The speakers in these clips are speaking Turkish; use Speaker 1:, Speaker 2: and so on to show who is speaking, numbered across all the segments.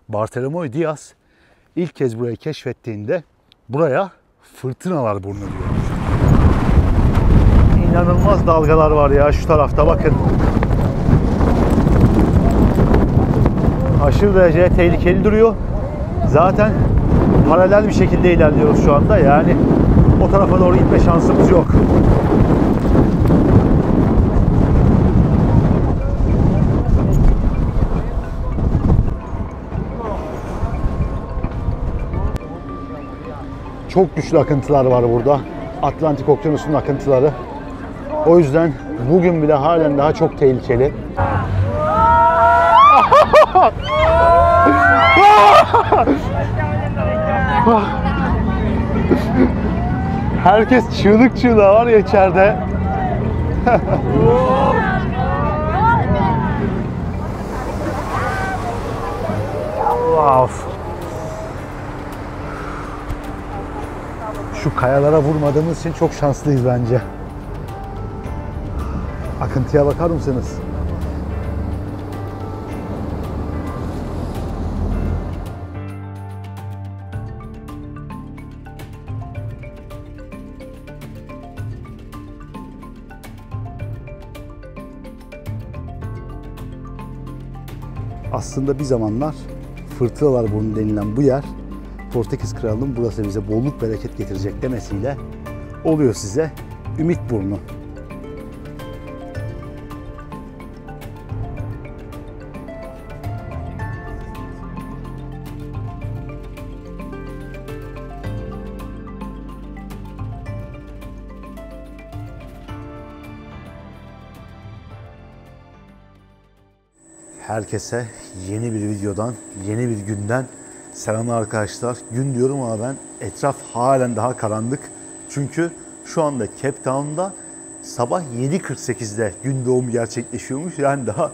Speaker 1: Bartolomé Diaz ilk kez burayı keşfettiğinde buraya fırtınalar burnu diyor. İnanılmaz dalgalar var ya şu tarafta, bakın. Aşırı derece tehlikeli duruyor. Zaten paralel bir şekilde ilerliyoruz şu anda. Yani o tarafa doğru gitme şansımız yok. Çok güçlü akıntılar var burada. Atlantik Okyanusu'nun akıntıları. O yüzden bugün bile halen daha çok tehlikeli. Herkes çığlık çığlığa var ya içeride. Wow. Şu kayalara vurmadığımız için çok şanslıyız bence. Akıntıya bakar mısınız? Aslında bir zamanlar Fırtınalar Burnu denilen bu yer, Portekiz Kralı'nın burası bize bolluk bereket getirecek demesiyle oluyor size Ümit Burnu. Herkese yeni bir videodan, yeni bir günden selamlar arkadaşlar. Gün diyorum ama ben, etraf halen daha karanlık. Çünkü şu anda Cape Town'da sabah 7:48'de gün doğumu gerçekleşiyormuş. Yani daha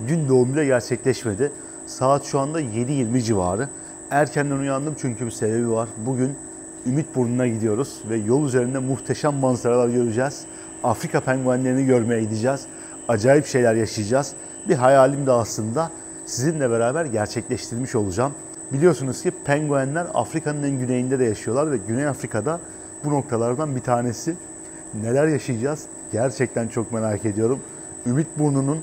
Speaker 1: gün doğumu bile gerçekleşmedi. Saat şu anda 7:20 civarı. Erkenden uyandım çünkü bir sebebi var. Bugün Ümit Burnu'na gidiyoruz ve yol üzerinde muhteşem manzaralar göreceğiz. Afrika penguenlerini görmeye gideceğiz. Acayip şeyler yaşayacağız. Bir hayalim de aslında sizinle beraber gerçekleştirmiş olacağım. Biliyorsunuz ki penguenler Afrika'nın en güneyinde de yaşıyorlar ve Güney Afrika'da bu noktalardan bir tanesi. Neler yaşayacağız? Gerçekten çok merak ediyorum. Ümit Burnu'nun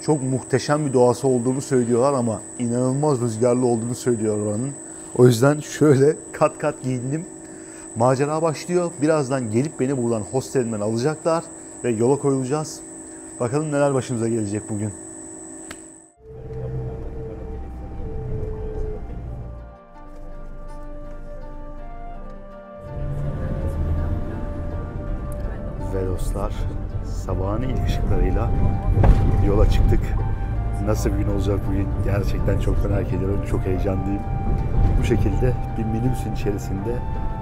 Speaker 1: çok muhteşem bir doğası olduğunu söylüyorlar ama inanılmaz rüzgarlı olduğunu söylüyor oranın. O yüzden şöyle kat kat giyindim. Macera başlıyor. Birazdan gelip beni buradan hostelimden alacaklar ve yola koyulacağız. Bakalım neler başımıza gelecek bugün. Ve dostlar, sabahın ilk ışıklarıyla yola çıktık. Nasıl bir gün olacak bugün? Gerçekten çok merak ediyorum, çok heyecanlıyım. Bu şekilde bir minibüsün içerisinde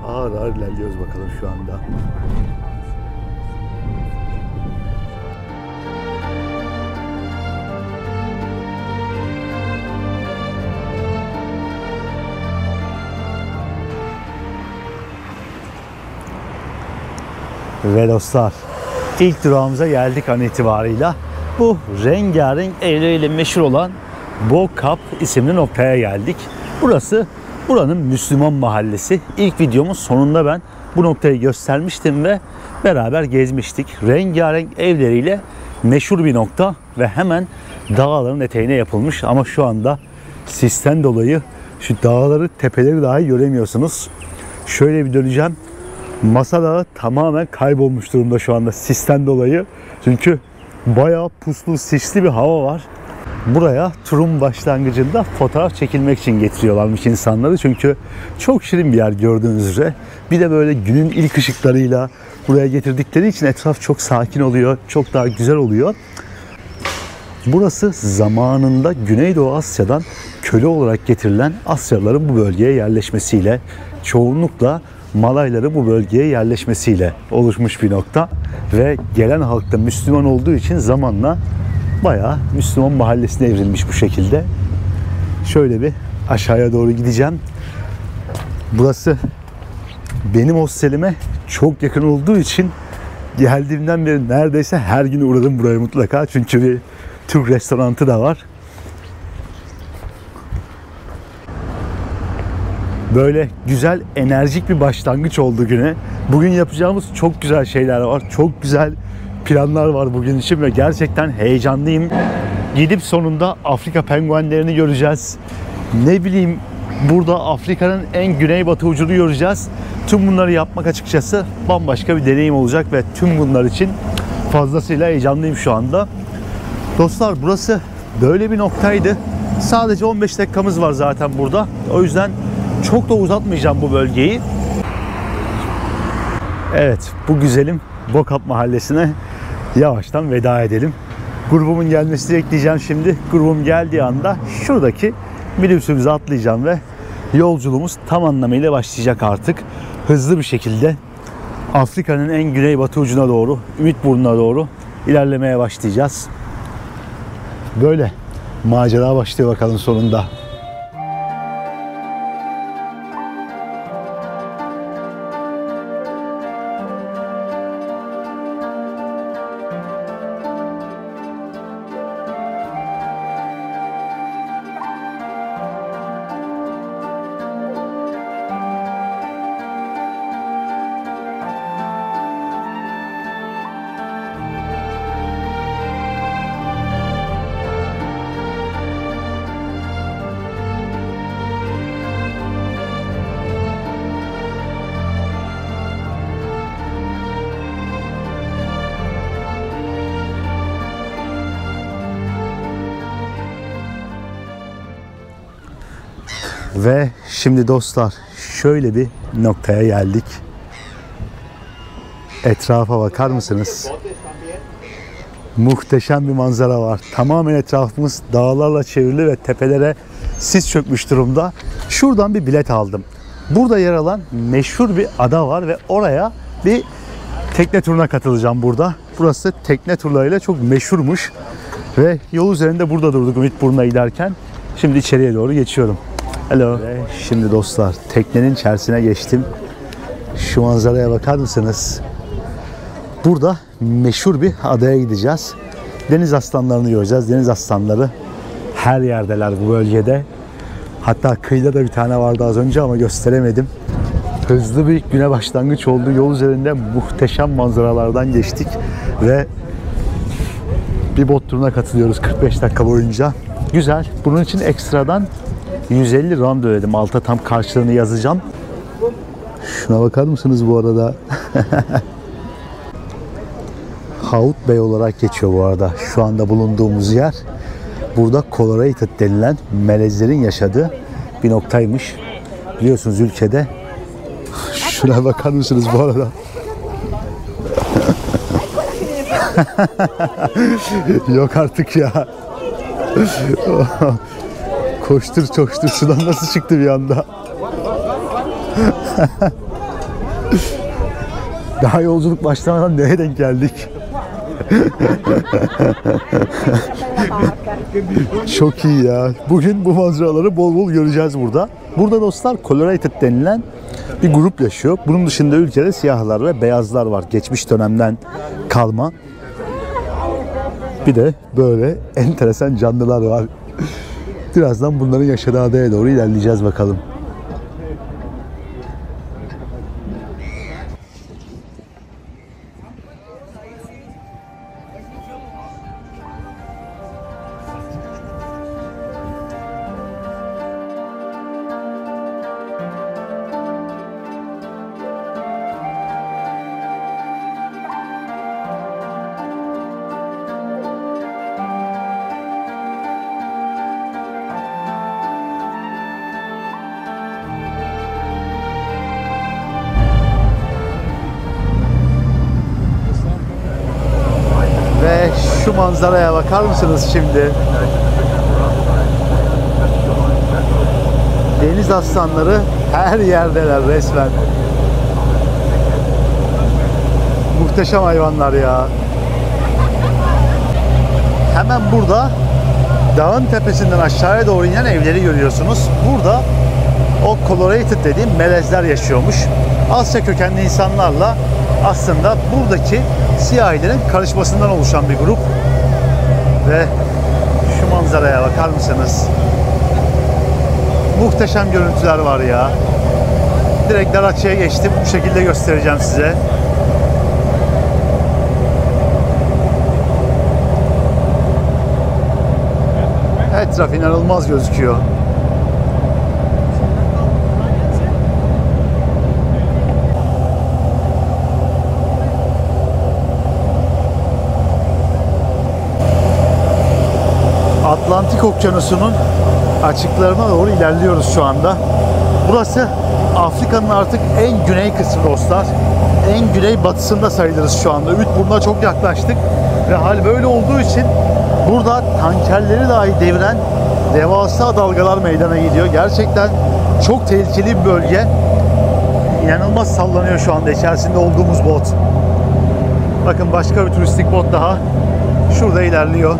Speaker 1: ağır ağır ilerliyoruz bakalım şu anda. Ve dostlar, ilk durağımıza geldik an itibarıyla. Bu rengarenk evleriyle meşhur olan Bo Cap isimli noktaya geldik. Burası buranın Müslüman mahallesi. İlk videomun sonunda ben bu noktayı göstermiştim ve beraber gezmiştik. Rengarenk evleriyle meşhur bir nokta ve hemen dağların eteğine yapılmış. Ama şu anda sisten dolayı şu dağları, tepeleri dahi göremiyorsunuz. Şöyle bir döneceğim. Masa Dağı tamamen kaybolmuş durumda şu anda sisten dolayı. Çünkü bayağı puslu, sisli bir hava var. Buraya turun başlangıcında fotoğraf çekilmek için getiriyorlarmış insanları. Çünkü çok şirin bir yer gördüğünüz üzere. Bir de böyle günün ilk ışıklarıyla buraya getirdikleri için etraf çok sakin oluyor. Çok daha güzel oluyor. Burası zamanında Güneydoğu Asya'dan köle olarak getirilen Asyalıların bu bölgeye yerleşmesiyle, çoğunlukla Malayların bu bölgeye yerleşmesiyle oluşmuş bir nokta. Ve gelen halk da Müslüman olduğu için zamanla bayağı Müslüman mahallesine evrilmiş bu şekilde. Şöyle bir aşağıya doğru gideceğim. Burası benim hostelime çok yakın olduğu için geldiğimden beri neredeyse her gün uğradım buraya mutlaka. Çünkü bir Türk restoranı da var. Böyle güzel, enerjik bir başlangıç oldu güne. Bugün yapacağımız çok güzel şeyler var. Çok güzel planlar var bugün için ve gerçekten heyecanlıyım. Gidip sonunda Afrika penguenlerini göreceğiz. Ne bileyim, burada Afrika'nın en güneybatı ucunu göreceğiz. Tüm bunları yapmak açıkçası bambaşka bir deneyim olacak ve tüm bunlar için fazlasıyla heyecanlıyım şu anda. Dostlar, burası böyle bir noktaydı. Sadece 15 dakikamız var zaten burada. O yüzden çok da uzatmayacağım bu bölgeyi. Evet, bu güzelim Bo-Kaap mahallesine yavaştan veda edelim. Grubumun gelmesini bekleyeceğim şimdi. Grubum geldiği anda şuradaki minibüsümüze atlayacağım ve yolculuğumuz tam anlamıyla başlayacak artık. Hızlı bir şekilde Afrika'nın en güneybatı ucuna doğru, Ümitburnu'na doğru ilerlemeye başlayacağız. Böyle macera başlıyor bakalım sonunda. Ve şimdi dostlar şöyle bir noktaya geldik. Etrafa bakar mısınız? Muhteşem bir manzara var. Tamamen etrafımız dağlarla çevrili ve tepelere sis çökmüş durumda. Şuradan bir bilet aldım. Burada yer alan meşhur bir ada var ve oraya bir tekne turuna katılacağım burada. Burası tekne turlarıyla çok meşhurmuş. Ve yol üzerinde burada durduk Ümitburnu'na giderken. Şimdi içeriye doğru geçiyorum. Hello. Ve şimdi dostlar teknenin içerisine geçtim. Şu manzaraya bakar mısınız? Burada meşhur bir adaya gideceğiz. Deniz aslanlarını göreceğiz. Deniz aslanları her yerdeler bu bölgede. Hatta kıyıda da bir tane vardı az önce ama gösteremedim. Hızlı bir güne başlangıç oldu. Yol üzerinde muhteşem manzaralardan geçtik ve bir bot turuna katılıyoruz 45 dakika boyunca. Güzel. Bunun için ekstradan 150 rand ödedim. Alta tam karşılığını yazacağım. Şuna bakar mısınız bu arada? Hout Bay olarak geçiyor bu arada. Şu anda bulunduğumuz yer. Burada Colorated denilen melezlerin yaşadığı bir noktaymış. Biliyorsunuz ülkede. Şuna bakar mısınız bu arada? Yok artık ya. Koştur koştur, sudan nasıl çıktı bir anda? Daha yolculuk başlamadan nereye denk geldik? Çok iyi ya. Bugün bu manzaraları bol bol göreceğiz burada. Burada dostlar Colorated denilen bir grup yaşıyor. Bunun dışında ülkede siyahlar ve beyazlar var. Geçmiş dönemden kalma. Bir de böyle enteresan canlılar var. Birazdan bunların yaşadığı adaya doğru ilerleyeceğiz bakalım. Ve şu manzaraya bakar mısınız şimdi? Deniz aslanları her yerdeler resmen. Muhteşem hayvanlar ya. Hemen burada dağın tepesinden aşağıya doğru inen evleri görüyorsunuz. Burada o Colorated dediğim melezler yaşıyormuş. Asya kökenli insanlarla aslında buradaki siyahilerin karışmasından oluşan bir grup. Ve şu manzaraya bakar mısınız? Muhteşem görüntüler var ya. direkt Datça'ya geçtim. Bu şekilde göstereceğim size. Etraf inanılmaz gözüküyor. Atlantik Okyanusu'nun açıklarına doğru ilerliyoruz şu anda. Burası Afrika'nın artık en güney kısmı dostlar. En güney batısında sayılırız şu anda. Ümitburnu'na çok yaklaştık ve hal böyle olduğu için burada tankerleri dahi deviren devasa dalgalar meydana geliyor. Gerçekten çok tehlikeli bir bölge. İnanılmaz sallanıyor şu anda içerisinde olduğumuz bot. Bakın başka bir turistik bot daha şurada ilerliyor.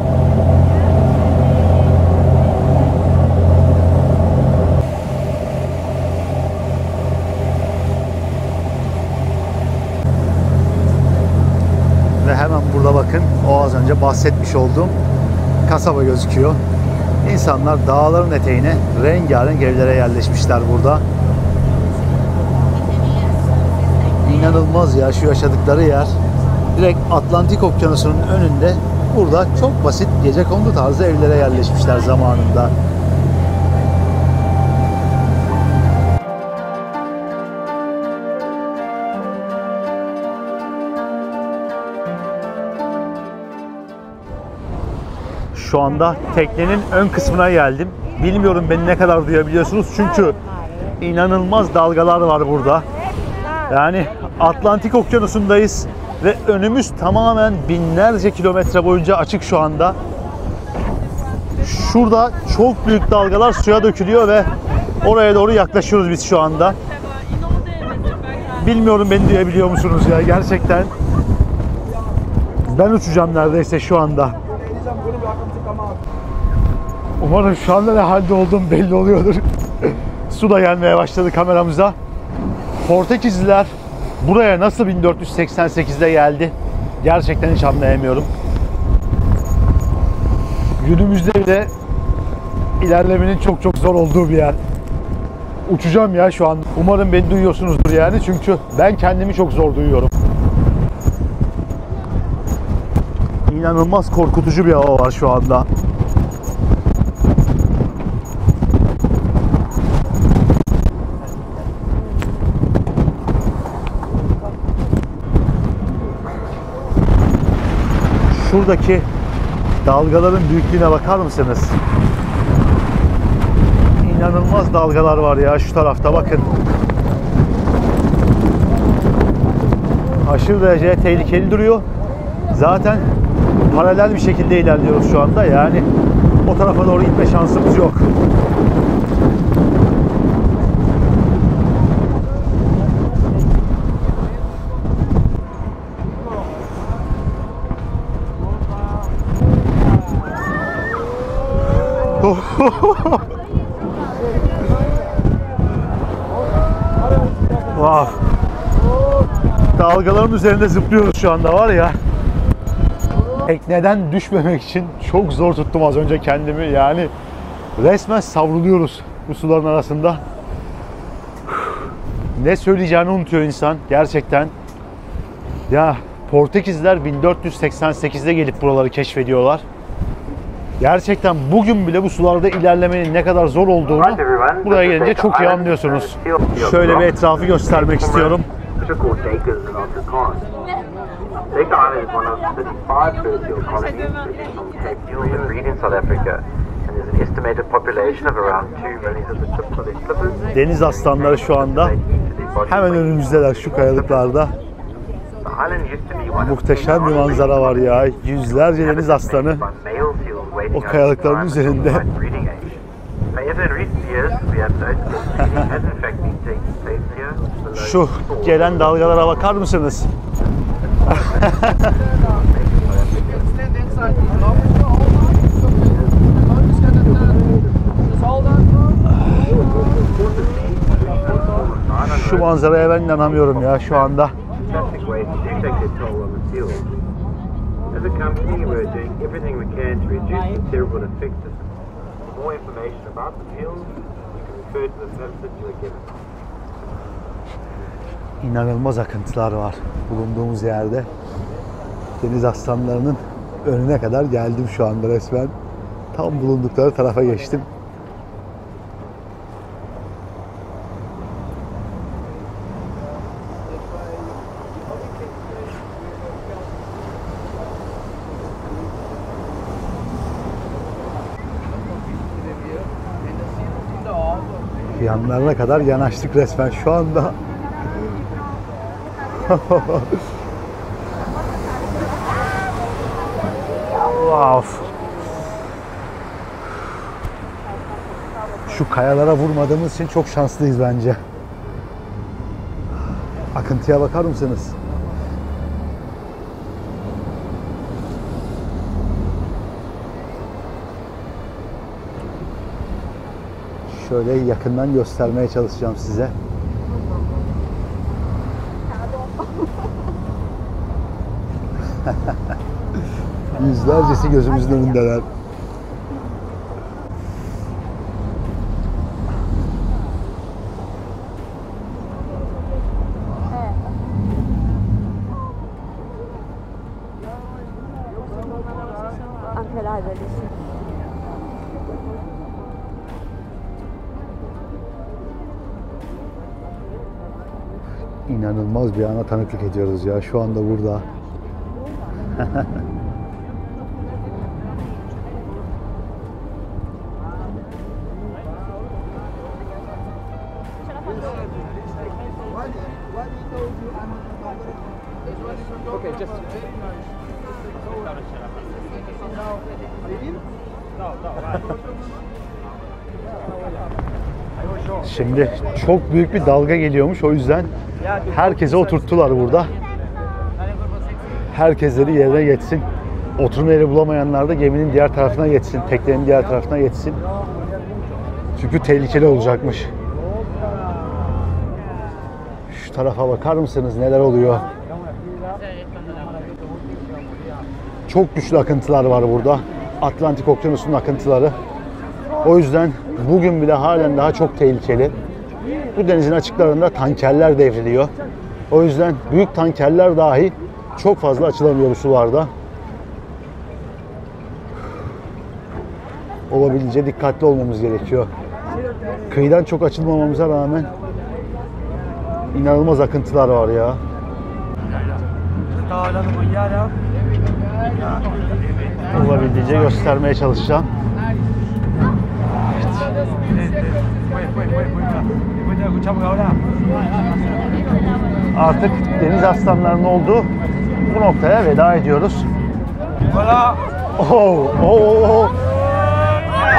Speaker 1: Ve hemen burada bakın o az önce bahsetmiş olduğum kasaba gözüküyor. İnsanlar dağların eteğine rengarenk evlere yerleşmişler burada. İnanılmaz ya şu yaşadıkları yer. Direkt Atlantik Okyanusu'nun önünde burada çok basit gecekondu tarzı evlere yerleşmişler zamanında. Şu anda teknenin ön kısmına geldim. Bilmiyorum beni ne kadar duyabiliyorsunuz çünkü inanılmaz dalgalar var burada. Yani Atlantik Okyanusu'ndayız ve önümüz tamamen binlerce kilometre boyunca açık şu anda. Şurada çok büyük dalgalar suya dökülüyor ve oraya doğru yaklaşıyoruz biz şu anda. Bilmiyorum beni duyabiliyor musunuz ya gerçekten. Ben uçacağım neredeyse şu anda. Umarım şu anda ne halde olduğum belli oluyordur. Su da gelmeye başladı kameramıza. Portekizliler buraya nasıl 1488'de geldi? Gerçekten hiç anlayamıyorum. Günümüzde bile ilerlemenin çok zor olduğu bir yer. Uçacağım ya şu an. Umarım beni duyuyorsunuzdur yani çünkü ben kendimi çok zor duyuyorum. İnanılmaz korkutucu bir hava var şu anda. Şuradaki dalgaların büyüklüğüne bakar mısınız? İnanılmaz dalgalar var ya şu tarafta bakın. Aşırı derece tehlikeli duruyor. Zaten paralel bir şekilde ilerliyoruz şu anda. Yani o tarafa doğru gitme şansımız yok. Wow. Dalgaların üzerinde zıplıyoruz şu anda var ya. Tekneden düşmemek için çok zor tuttum az önce kendimi. Yani resmen savruluyoruz bu suların arasında. Ne söyleyeceğini unutuyor insan gerçekten. Ya Portekizler 1488'de gelip buraları keşfediyorlar. Gerçekten bugün bile bu sularda ilerlemenin ne kadar zor olduğunu buraya gelince çok iyi anlıyorsunuz. Şöyle bir etrafı göstermek istiyorum. Deniz aslanları şu anda hemen önümüzdeler şu kayalıklarda. Muhteşem bir manzara var ya. Yüzlerce deniz aslanı o kayalıkların üzerinde. Şu gelen dalgalara bakar mısınız? Şu manzaraya ben inanamıyorum ya şu anda. As a company, we're doing everything we can to reduce the terrible effects. For more information about the fuel, you can refer to the services you are given. İnanılmaz akıntılar var bulunduğumuz yerde. Deniz aslanlarının önüne kadar geldim şu anda resmen. Tam bulundukları tarafa geçtim. Yanlarına kadar yanaştık resmen şu anda. Wow. Şu kayalara vurmadığımız için çok şanslıyız bence. Akıntıya bakar mısınız? Şöyle yakından göstermeye çalışacağım size. Yüzlercesi gözümüzün önündeler. İnanılmaz bir ana tanıklık ediyoruz ya şu anda burada. Şimdi çok büyük bir dalga geliyormuş, o yüzden herkese oturttular burada. Herkesleri yerine geçsin. Oturma yeri bulamayanlar da geminin diğer tarafına geçsin, teknenin diğer tarafına geçsin. Çünkü tehlikeli olacakmış. Şu tarafa bakar mısınız neler oluyor? Çok güçlü akıntılar var burada. Atlantik Okyanusu'nun akıntıları. O yüzden bugün bile halen daha çok tehlikeli. Bu denizin açıklarında tankerler devriliyor. O yüzden büyük tankerler dahi çok fazla açılamıyor bu sularda. Olabildiğince dikkatli olmamız gerekiyor. Kıyıdan çok açılmamamıza rağmen inanılmaz akıntılar var ya. Olabildiğince göstermeye çalışacağım. Artık deniz aslanlarının olduğu bu noktaya veda ediyoruz. Oh, oh, oh.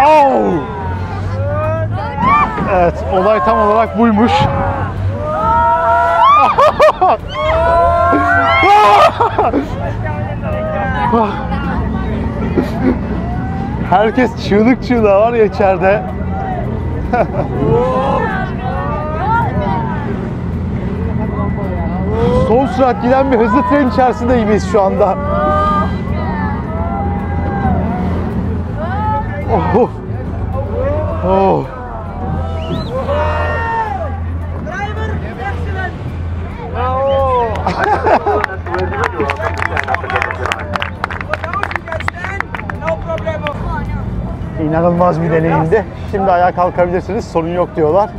Speaker 1: Oh. Evet, olay tam olarak buymuş. Herkes çığlık çığlığa var ya içeride. Son sürat giden bir hızlı tren içerisindeyiz şu anda. Oh. Oh. İnanılmaz bir deneyimdi. Şimdi ayağa kalkabilirsiniz, sorun yok diyorlar.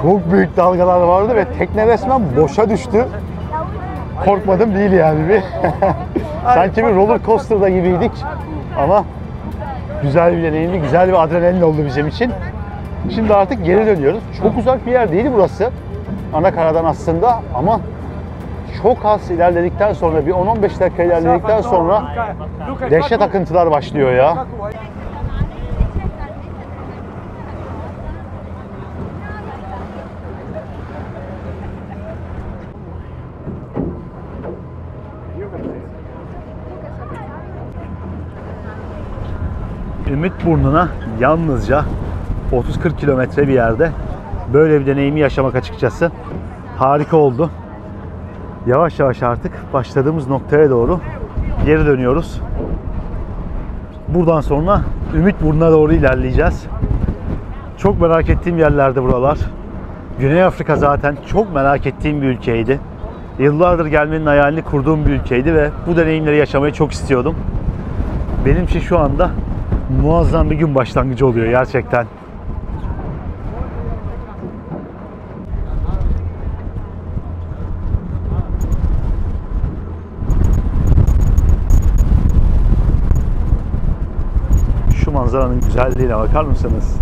Speaker 1: Çok büyük dalgalar vardı ve tekne resmen boşa düştü. Korkmadım değil yani bir. Sanki bir roller coaster'da gibiydik. Ama güzel bir deneyimdi, güzel bir adrenalin oldu bizim için. Şimdi artık geri dönüyoruz. Çok uzak bir yer değil burası. Anakaradan aslında ama çok az ilerledikten sonra, bir 10-15 dakika ilerledikten sonra dehşet akıntılar başlıyor ya. Ümitburnu'na yalnızca 30-40 kilometre bir yerde böyle bir deneyimi yaşamak açıkçası harika oldu. Yavaş yavaş artık başladığımız noktaya doğru geri dönüyoruz. Buradan sonra Ümitburnu'na doğru ilerleyeceğiz. Çok merak ettiğim yerlerde buralar. Güney Afrika zaten çok merak ettiğim bir ülkeydi. Yıllardır gelmenin hayalini kurduğum bir ülkeydi ve bu deneyimleri yaşamayı çok istiyordum. Benim için şu anda muazzam bir gün başlangıcı oluyor gerçekten. Şu manzaranın güzelliğine bakar mısınız?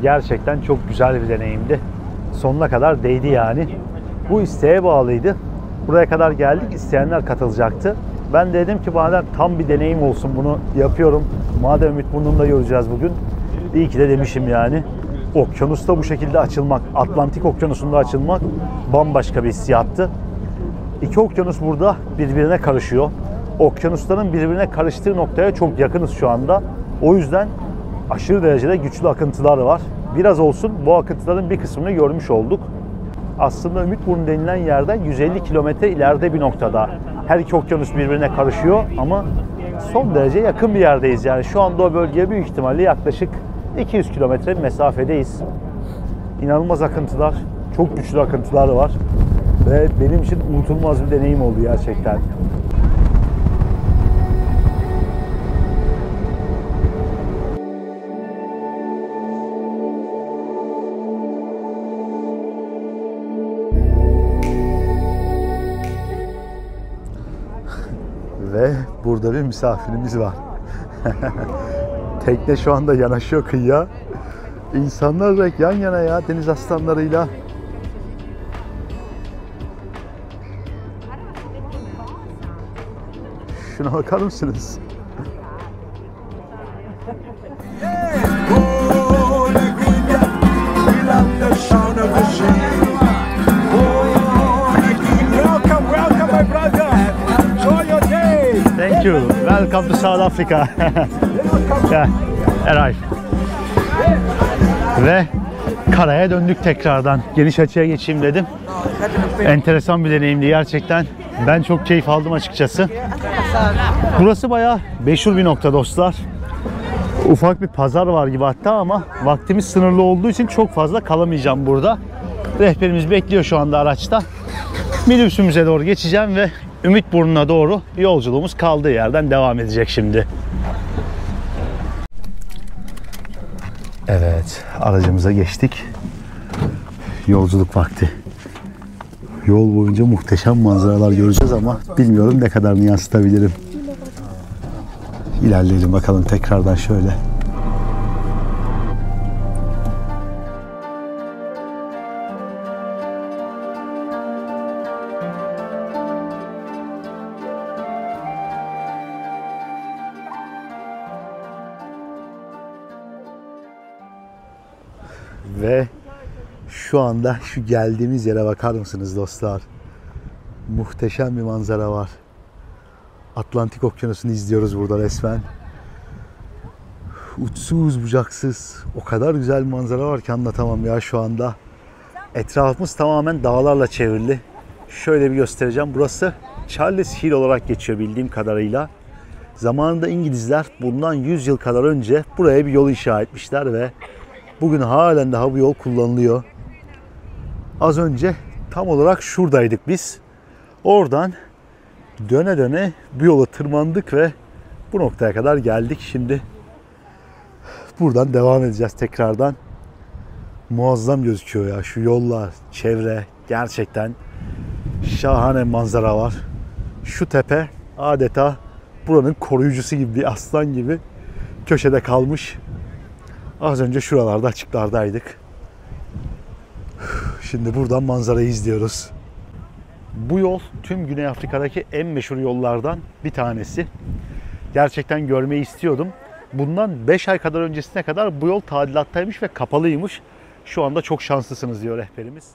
Speaker 1: Gerçekten çok güzel bir deneyimdi. Sonuna kadar değdi yani. Bu isteğe bağlıydı. Buraya kadar geldik, isteyenler katılacaktı. Ben de dedim ki madem tam bir deneyim olsun, bunu yapıyorum. Madem Ümitburnu'nda göreceğiz bugün. İyi ki de demişim yani. Okyanusta bu şekilde açılmak, Atlantik Okyanusu'nda açılmak bambaşka bir hissiyattı. İki okyanus burada birbirine karışıyor. Okyanusların birbirine karıştığı noktaya çok yakınız şu anda. O yüzden aşırı derecede güçlü akıntılar var. Biraz olsun bu akıntıların bir kısmını görmüş olduk. Aslında Ümitburnu denilen yerden 150 kilometre ileride bir noktada. Her iki okyanus birbirine karışıyor ama son derece yakın bir yerdeyiz. Yani şu anda o bölgeye büyük ihtimalle yaklaşık 200 kilometre mesafedeyiz. İnanılmaz akıntılar, çok güçlü akıntılar var. Ve benim için unutulmaz bir deneyim oldu gerçekten. Ve burada bir misafirimiz var. Tekne şu anda yanaşıyor kıyıya. İnsanlar da yan yana ya deniz aslanlarıyla. Şuna bakar mısınız? Thank you. Welcome to South Africa. Yeah, arrive. Ve karaya döndük tekrardan. Geniş açıya geçeyim dedim. Enteresan bir deneyimdi gerçekten. Ben çok keyif aldım açıkçası. Burası bayağı meşhur bir nokta dostlar. Ufak bir pazar var gibi hatta ama vaktimiz sınırlı olduğu için çok fazla kalamayacağım burada. Rehberimiz bekliyor şu anda araçta. Minibüsümüze doğru geçeceğim ve Ümitburnu'na doğru yolculuğumuz kaldığı yerden devam edecek şimdi. Evet, aracımıza geçtik. Yolculuk vakti. Yol boyunca muhteşem manzaralar göreceğiz ama bilmiyorum ne kadarını yansıtabilirim. İlerleyelim bakalım tekrardan şöyle. Ve şu anda şu geldiğimiz yere bakar mısınız dostlar? Muhteşem bir manzara var. Atlantik Okyanusu'nu izliyoruz burada resmen. Uçsuz bucaksız o kadar güzel bir manzara var ki anlatamam ya şu anda. Etrafımız tamamen dağlarla çevrili. Şöyle bir göstereceğim. Burası Charles Hill olarak geçiyor bildiğim kadarıyla. Zamanında İngilizler bundan 100 yıl kadar önce buraya bir yol inşa etmişler ve bugün halen daha bu yol kullanılıyor. Az önce tam olarak şuradaydık biz. Oradan döne döne bu yola tırmandık ve bu noktaya kadar geldik. Şimdi buradan devam edeceğiz tekrardan. Muazzam gözüküyor ya şu yollar, çevre gerçekten şahane manzara var. Şu tepe adeta buranın koruyucusu gibi, bir aslan gibi köşede kalmış. Az önce şuralarda açıklardaydık. Şimdi buradan manzarayı izliyoruz. Bu yol tüm Güney Afrika'daki en meşhur yollardan bir tanesi. Gerçekten görmeyi istiyordum. Bundan 5 ay kadar öncesine kadar bu yol tadilattaymış ve kapalıymış. Şu anda çok şanslısınız diyor rehberimiz.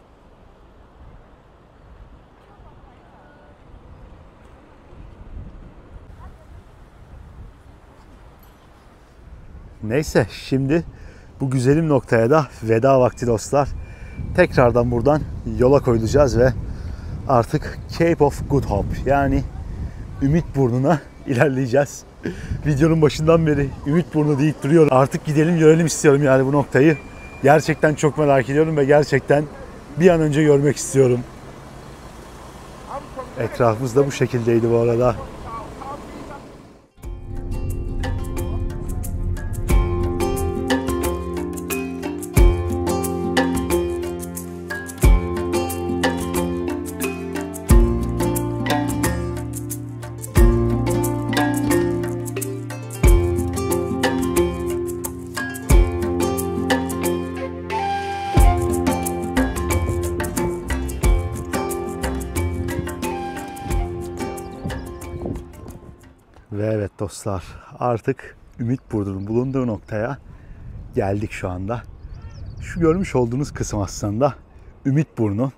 Speaker 1: Neyse, şimdi bu güzelim noktaya da veda vakti dostlar. Tekrardan buradan yola koyulacağız ve artık Cape of Good Hope, yani Ümitburnu'na ilerleyeceğiz. Videonun başından beri Ümitburnu deyip duruyorum. Artık gidelim görelim istiyorum yani bu noktayı. Gerçekten çok merak ediyorum ve gerçekten bir an önce görmek istiyorum. Etrafımız da bu şekildeydi bu arada. Ve evet dostlar, artık Ümitburnu'nun bulunduğu noktaya geldik şu anda. Şu görmüş olduğunuz kısım aslında Ümitburnu.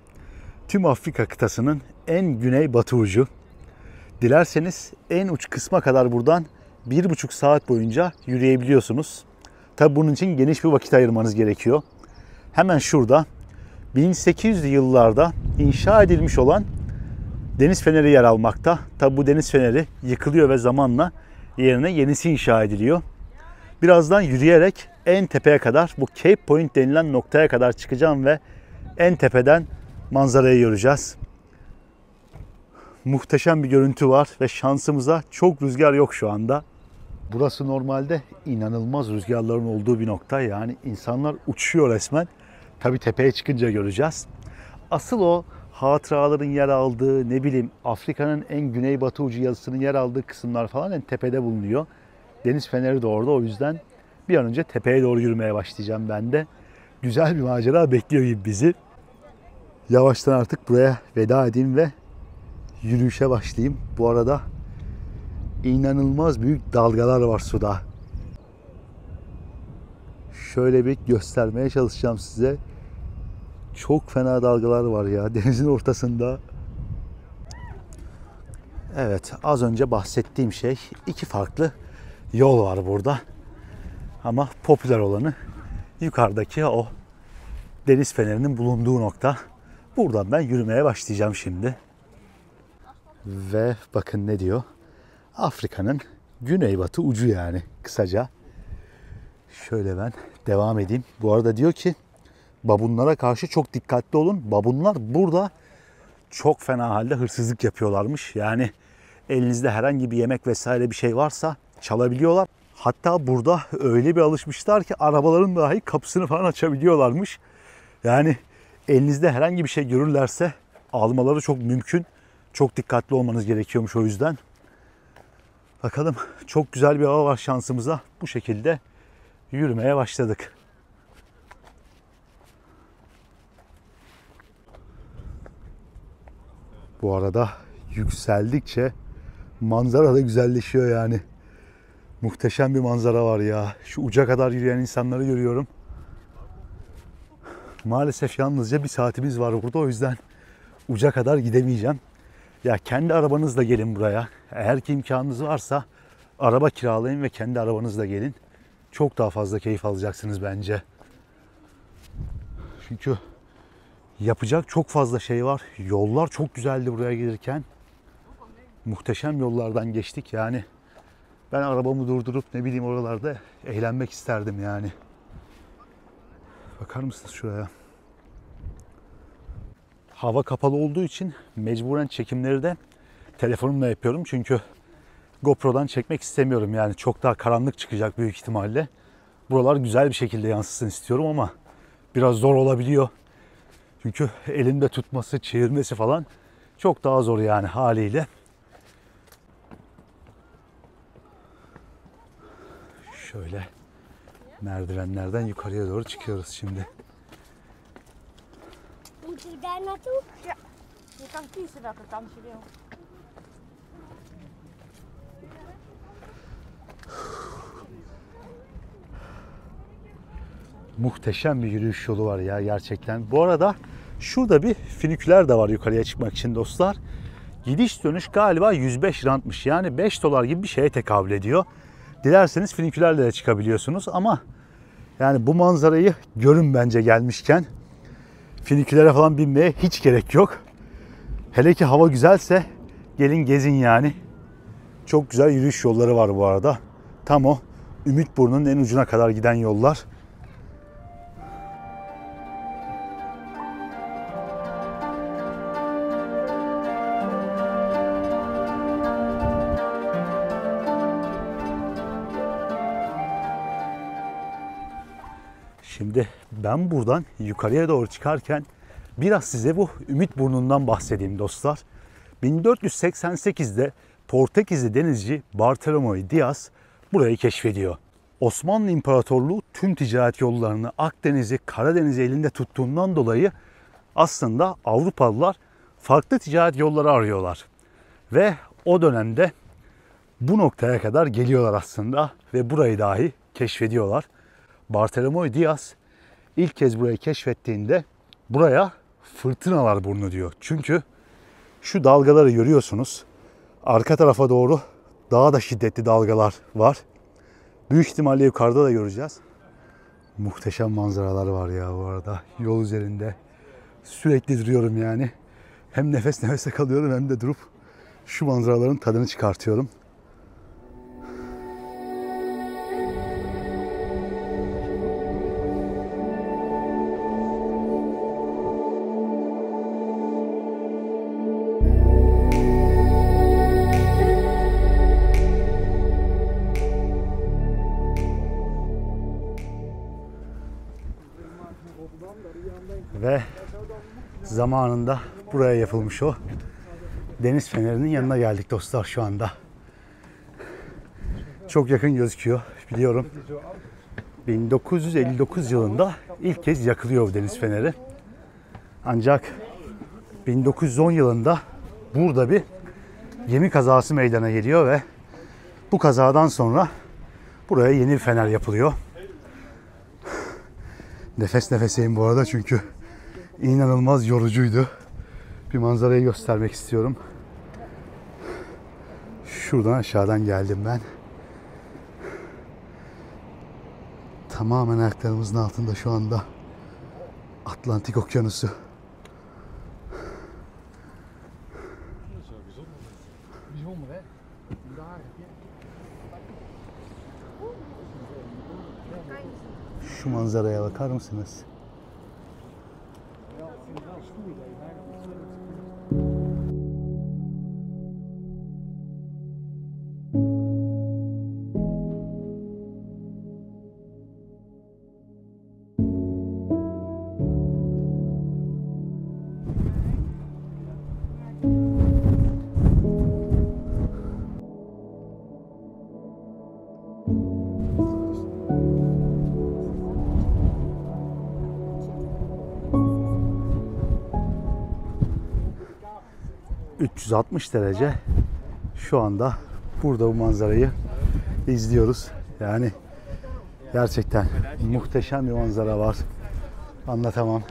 Speaker 1: Tüm Afrika kıtasının en güneybatı ucu. Dilerseniz en uç kısma kadar buradan 1,5 saat boyunca yürüyebiliyorsunuz. Tabi bunun için geniş bir vakit ayırmanız gerekiyor. Hemen şurada 1800'lü yıllarda inşa edilmiş olan deniz feneri yer almakta. Tabi bu deniz feneri yıkılıyor ve zamanla yerine yenisi inşa ediliyor. Birazdan yürüyerek en tepeye kadar, bu Cape Point denilen noktaya kadar çıkacağım ve en tepeden manzarayı göreceğiz. Muhteşem bir görüntü var ve şansımıza çok rüzgar yok şu anda. Burası normalde inanılmaz rüzgarların olduğu bir nokta. Yani insanlar uçuyor resmen. Tabi tepeye çıkınca göreceğiz. Asıl o hatıraların yer aldığı, ne bileyim, Afrika'nın en güneybatı ucu yazısının yer aldığı kısımlar falan en tepede bulunuyor. Deniz feneri de orada, o yüzden bir an önce tepeye doğru yürümeye başlayacağım ben de. Güzel bir macera bekliyor gibi bizi. Yavaştan artık buraya veda edeyim ve yürüyüşe başlayayım. Bu arada inanılmaz büyük dalgalar var suda. Şöyle bir göstermeye çalışacağım size. Çok fena dalgalar var ya denizin ortasında. Evet, az önce bahsettiğim şey, iki farklı yol var burada. Ama popüler olanı yukarıdaki o deniz fenerinin bulunduğu nokta. Buradan ben yürümeye başlayacağım şimdi. Ve bakın ne diyor? Afrika'nın güneybatı ucu, yani kısaca. Şöyle ben devam edeyim. Bu arada diyor ki babunlara karşı çok dikkatli olun. Babunlar burada çok fena halde hırsızlık yapıyorlarmış. Yani elinizde herhangi bir yemek vesaire bir şey varsa çalabiliyorlar. Hatta burada öyle bir alışmışlar ki arabaların dahi kapısını falan açabiliyorlarmış. Yani elinizde herhangi bir şey görürlerse almaları çok mümkün. Çok dikkatli olmanız gerekiyormuş o yüzden. Bakalım, çok güzel bir hava var şansımıza. Bu şekilde yürümeye başladık. Bu arada yükseldikçe manzara da güzelleşiyor yani. Muhteşem bir manzara var ya. Şu uca kadar yürüyen insanları görüyorum. Maalesef yalnızca bir saatimiz var burada, o yüzden uca kadar gidemeyeceğim. Ya kendi arabanızla gelin buraya. Eğer ki imkanınız varsa araba kiralayın ve kendi arabanızla gelin. Çok daha fazla keyif alacaksınız bence. Çünkü yapacak çok fazla şey var. Yollar çok güzeldi buraya gelirken. Muhteşem yollardan geçtik yani. Ben arabamı durdurup ne bileyim oralarda eğlenmek isterdim yani. Bakar mısınız şuraya? Hava kapalı olduğu için mecburen çekimleri de telefonumla yapıyorum. Çünkü GoPro'dan çekmek istemiyorum. Yani çok daha karanlık çıkacak büyük ihtimalle. Buralar güzel bir şekilde yansısın istiyorum ama biraz zor olabiliyor. Çünkü elimde tutması, çevirmesi falan çok daha zor yani haliyle. Şöyle merdivenlerden yukarıya doğru çıkıyoruz şimdi. Muhteşem bir yürüyüş yolu var ya gerçekten. Bu arada şurada bir finiküler de var yukarıya çıkmak için dostlar. Gidiş dönüş galiba 105 rantmış. Yani 5 dolar gibi bir şeye tekabül ediyor. Dilerseniz finikülerle de çıkabiliyorsunuz ama yani bu manzarayı görün bence gelmişken. Finikülere falan binmeye hiç gerek yok. Hele ki hava güzelse gelin gezin yani. Çok güzel yürüyüş yolları var bu arada. Tam o Ümitburnu'nun en ucuna kadar giden yollar. Şimdi ben buradan yukarıya doğru çıkarken biraz size bu Ümitburnu'ndan bahsedeyim dostlar. 1488'de Portekizli denizci Bartolomeu Diaz burayı keşfediyor. Osmanlı İmparatorluğu tüm ticaret yollarını Akdeniz'i, Karadeniz'i elinde tuttuğundan dolayı aslında Avrupalılar farklı ticaret yolları arıyorlar. Ve o dönemde bu noktaya kadar geliyorlar aslında ve burayı dahi keşfediyorlar. Bartolomeu Diaz ilk kez burayı keşfettiğinde buraya Fırtınalar Burnu diyor. Çünkü şu dalgaları görüyorsunuz. Arka tarafa doğru daha da şiddetli dalgalar var. Büyük ihtimalle yukarıda da göreceğiz. Muhteşem manzaralar var ya bu arada. Yol üzerinde sürekli duruyorum yani. Hem nefes nefese kalıyorum hem de durup şu manzaraların tadını çıkartıyorum. Ve zamanında buraya yapılmış o deniz fenerinin yanına geldik dostlar şu anda. Çok yakın gözüküyor biliyorum. 1959 yılında ilk kez yakılıyor bu deniz feneri. Ancak 1910 yılında burada bir gemi kazası meydana geliyor ve bu kazadan sonra buraya yeni bir fener yapılıyor. Nefes nefeseyim bu arada çünkü inanılmaz yorucuydu. Bir manzarayı göstermek istiyorum. Şuradan aşağıdan geldim ben. Tamamen ayaklarımızın altında şu anda Atlantik Okyanusu. Şu manzaraya bakar mısınız? ...360 derece şu anda burada bu manzarayı izliyoruz. Yani gerçekten muhteşem bir manzara var. Anlatamam.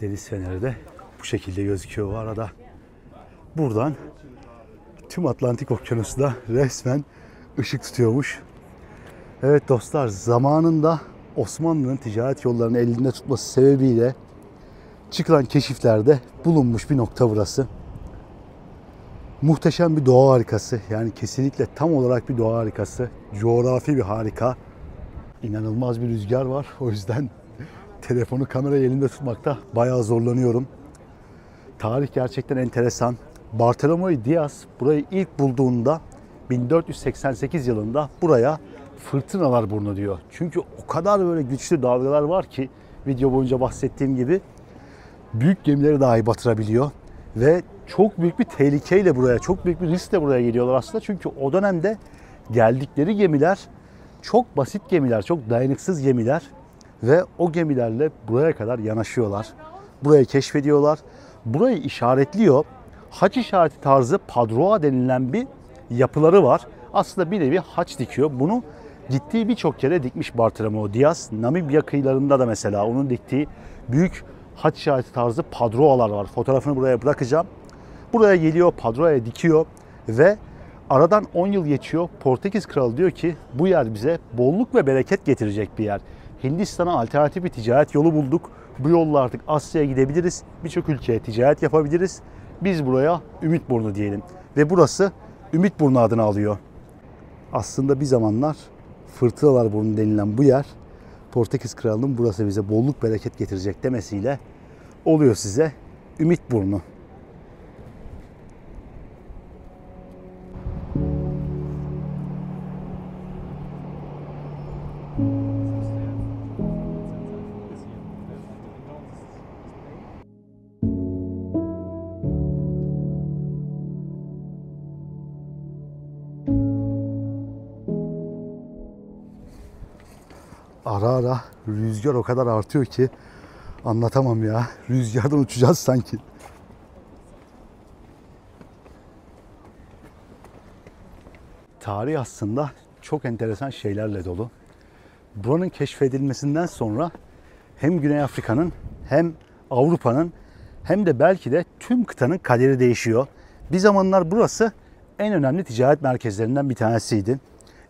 Speaker 1: Deniz feneri de bu şekilde gözüküyor bu arada. Buradan tüm Atlantik Okyanusu da resmen ışık tutuyormuş. Evet dostlar, zamanında Osmanlı'nın ticaret yollarını elinde tutması sebebiyle çıkılan keşiflerde bulunmuş bir nokta burası. Muhteşem bir doğa harikası. Yani kesinlikle tam olarak bir doğa harikası. Coğrafi bir harika. İnanılmaz bir rüzgar var. O yüzden telefonu kamerayı elinde tutmakta bayağı zorlanıyorum. Tarih gerçekten enteresan. Bartolomeu Diaz burayı ilk bulduğunda 1488 yılında buraya Fırtınalar Burnu diyor. Çünkü o kadar böyle güçlü dalgalar var ki video boyunca bahsettiğim gibi büyük gemileri dahi batırabiliyor. Ve çok büyük bir tehlikeyle buraya, çok büyük bir riskle buraya geliyorlar aslında. Çünkü o dönemde geldikleri gemiler çok basit gemiler, çok dayanıksız gemiler. Ve o gemilerle buraya kadar yanaşıyorlar. Burayı keşfediyorlar. Burayı işaretliyor. Haç işareti tarzı padroa denilen bir yapıları var. Aslında bir nevi haç dikiyor. Bunu gittiği birçok kere dikmiş Bartolomeu Diaz. Namibya kıyılarında da mesela onun diktiği büyük haç işareti tarzı padroalar var. Fotoğrafını buraya bırakacağım. Buraya geliyor, padroaya dikiyor ve aradan 10 yıl geçiyor. Portekiz kralı diyor ki bu yer bize bolluk ve bereket getirecek bir yer. Hindistan'a alternatif bir ticaret yolu bulduk. Bu yolla artık Asya'ya gidebiliriz. Birçok ülkeye ticaret yapabiliriz. Biz buraya Ümitburnu diyelim. Ve burası Ümitburnu adını alıyor. Aslında bir zamanlar Fırtınalar Burnu denilen bu yer Portekiz kralının burası bize bolluk bereket getirecek demesiyle oluyor size Ümitburnu. Ara ara rüzgar o kadar artıyor ki anlatamam ya. Rüzgardan uçacağız sanki. Tarih aslında çok enteresan şeylerle dolu. Buranın keşfedilmesinden sonra hem Güney Afrika'nın hem Avrupa'nın hem de belki de tüm kıtanın kaderi değişiyor. Bir zamanlar burası en önemli ticaret merkezlerinden bir tanesiydi.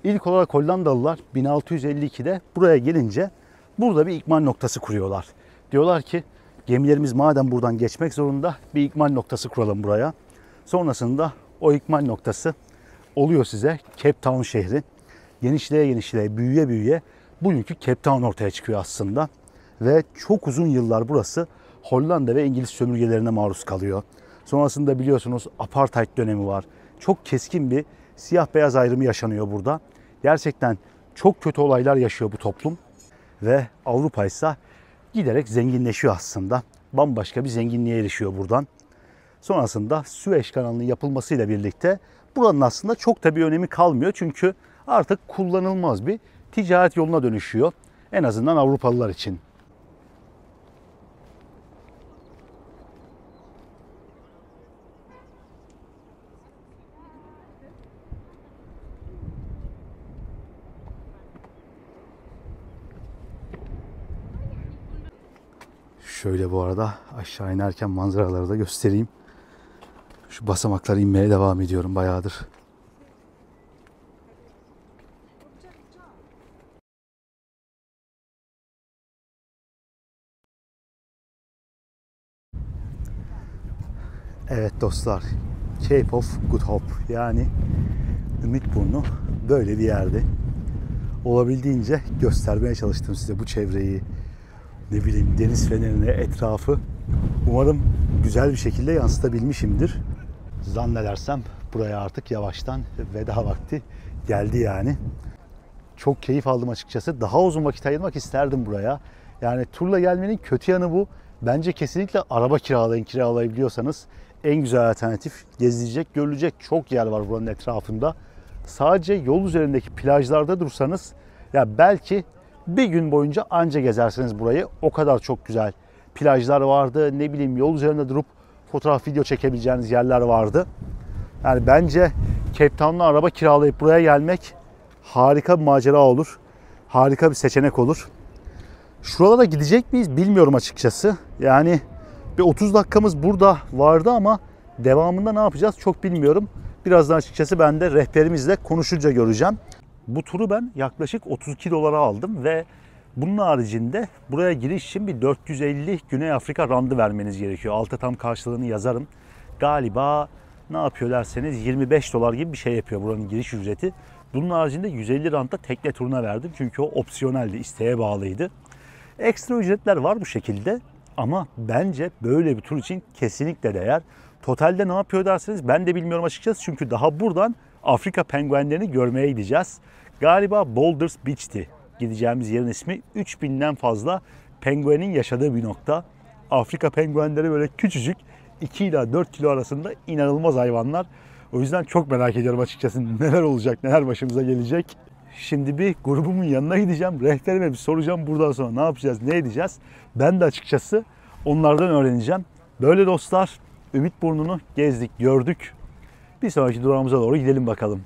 Speaker 1: İlk olarak Hollandalılar 1652'de buraya gelince burada bir ikmal noktası kuruyorlar. Diyorlar ki gemilerimiz madem buradan geçmek zorunda bir ikmal noktası kuralım buraya. Sonrasında o ikmal noktası oluyor size Cape Town şehri. Genişleye genişleye, büyüye büyüye bugünkü Cape Town ortaya çıkıyor aslında. Ve çok uzun yıllar burası Hollanda ve İngiliz sömürgelerine maruz kalıyor. Sonrasında biliyorsunuz apartheid dönemi var. Çok keskin bir siyah beyaz ayrımı yaşanıyor burada. Gerçekten çok kötü olaylar yaşıyor bu toplum. Ve Avrupa ise giderek zenginleşiyor aslında. Bambaşka bir zenginliğe erişiyor buradan. Sonrasında Süveyş kanalının yapılmasıyla birlikte buranın aslında çok da bir önemi kalmıyor. Çünkü artık kullanılmaz bir ticaret yoluna dönüşüyor. En azından Avrupalılar için. Şöyle bu arada aşağı inerken manzaraları da göstereyim. Şu basamaklara inmeye devam ediyorum bayağıdır. Evet dostlar, Cape of Good Hope yani Ümitburnu böyle bir yerde. Olabildiğince göstermeye çalıştım size bu çevreyi, ne bileyim deniz fenerini, etrafı. Umarım güzel bir şekilde yansıtabilmişimdir. Zannedersem buraya artık yavaştan veda vakti geldi yani. Çok keyif aldım açıkçası. Daha uzun vakit ayırmak isterdim buraya. Yani turla gelmenin kötü yanı bu. Bence kesinlikle araba kiralayın, kiralayabiliyorsanız en güzel alternatif. Gezilecek, görülecek çok yer var buranın etrafında. Sadece yol üzerindeki plajlarda dursanız ya belki bir gün boyunca anca gezersiniz burayı. O kadar çok güzel plajlar vardı. Ne bileyim yol üzerinde durup fotoğraf, video çekebileceğiniz yerler vardı. Yani bence Cape Town'la araba kiralayıp buraya gelmek harika bir macera olur. Harika bir seçenek olur. Şuralara gidecek miyiz bilmiyorum açıkçası. Yani bir 30 dakikamız burada vardı ama devamında ne yapacağız çok bilmiyorum. Birazdan açıkçası ben de rehberimizle konuşunca göreceğim. Bu turu ben yaklaşık 32 dolara aldım ve bunun haricinde buraya giriş için bir 450 Güney Afrika randı vermeniz gerekiyor. Altta tam karşılığını yazarım. Galiba ne yapıyor derseniz 25 dolar gibi bir şey yapıyor buranın giriş ücreti. Bunun haricinde 150 rand da tekne turuna verdim. Çünkü o opsiyoneldi, isteğe bağlıydı. Ekstra ücretler var bu şekilde ama bence böyle bir tur için kesinlikle değer. Totalde ne yapıyor derseniz ben de bilmiyorum açıkçası. Çünkü daha buradan Afrika penguenlerini görmeye gideceğiz. Galiba Boulders Beach'ti gideceğimiz yerin ismi. 3000'den fazla penguenin yaşadığı bir nokta. Afrika penguenleri böyle küçücük 2 ila 4 kilo arasında inanılmaz hayvanlar. O yüzden çok merak ediyorum açıkçası neler olacak, neler başımıza gelecek. Şimdi bir grubumun yanına gideceğim. Rehberime bir soracağım buradan sonra ne yapacağız, ne edeceğiz. Ben de açıkçası onlardan öğreneceğim. Böyle dostlar, Ümitburnu'nu gezdik, gördük. Bir sonraki durağımıza doğru gidelim bakalım.